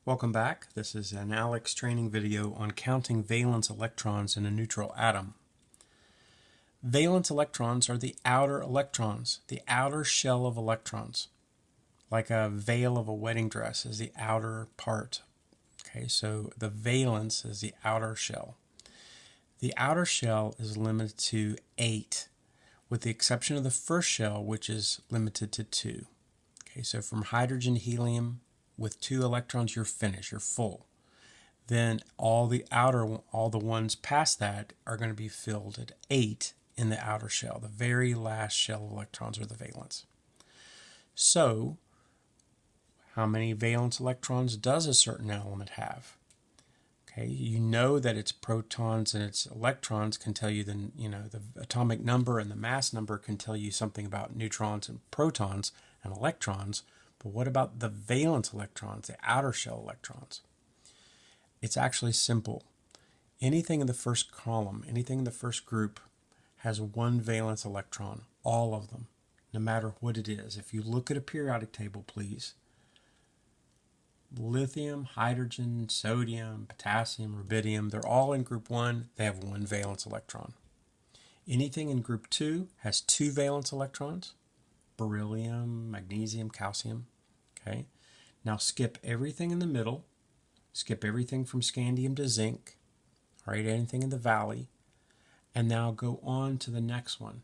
Welcome back. This is an Aleks training video on counting valence electrons in a neutral atom. Valence electrons are the outer electrons, the outer shell of electrons. Like a veil of a wedding dress is the outer part. Okay, so the valence is the outer shell. The outer shell is limited to 8, with the exception of the first shell, which is limited to 2. Okay, so from hydrogen, helium, with 2 electrons, you're finished, you're full. Then all the ones past that are going to be filled at 8 in the outer shell. The very last shell of electrons are the valence. So, how many valence electrons does a certain element have? Okay, you know that its protons and its electrons can tell you the atomic number, and the mass number can tell you something about neutrons and protons and electrons. But what about the valence electrons, the outer shell electrons? It's actually simple. Anything in the first column, anything in the first group has 1 valence electron, all of them, no matter what it is. If you look at a periodic table, please, lithium, hydrogen, sodium, potassium, rubidium, they're all in group 1, they have 1 valence electron. Anything in group 2 has 2 valence electrons, beryllium, magnesium, calcium. Okay, now skip everything in the middle, skip everything from scandium to zinc, all right, anything in the valley, and now go on to the next one.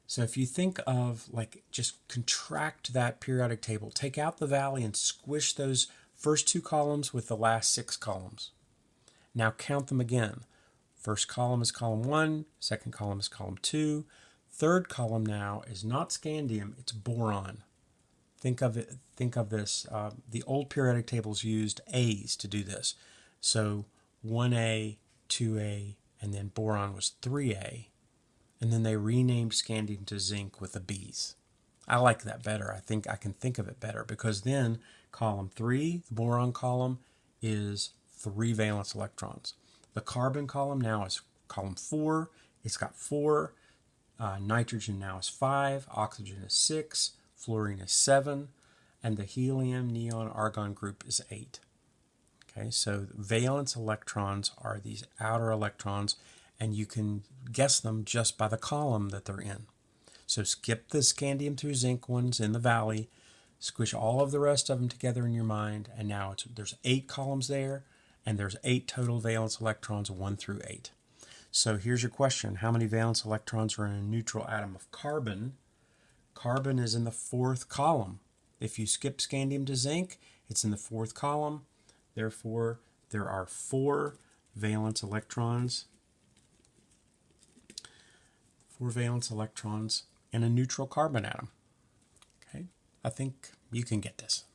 So if you think of, like, just contract that periodic table, take out the valley and squish those first 2 columns with the last 6 columns. Now count them again. First column is column 1, second column is column 2, third column now is not scandium, it's boron. Think of this, the old periodic tables used A's to do this. So 1A, 2A, and then boron was 3A. And then they renamed scandium to zinc with the B's. I like that better. I think I can think of it better, because then column 3, the boron column, is 3 valence electrons. The carbon column now is column 4. It's got 4. Nitrogen now is 5. Oxygen is 6. Fluorine is 7. And the helium, neon, argon group is 8. Okay, so valence electrons are these outer electrons, and you can guess them just by the column that they're in. So skip the scandium through zinc ones in the valley, squish all of the rest of them together in your mind, and now there's 8 columns there, and there's 8 total valence electrons, 1 through 8. So here's your question. How many valence electrons are in a neutral atom of carbon? Carbon is in the 4th column. If you skip scandium to zinc, it's in the 4th column. Therefore, there are 4 valence electrons. 4 valence electrons in a neutral carbon atom. Okay, I think you can get this.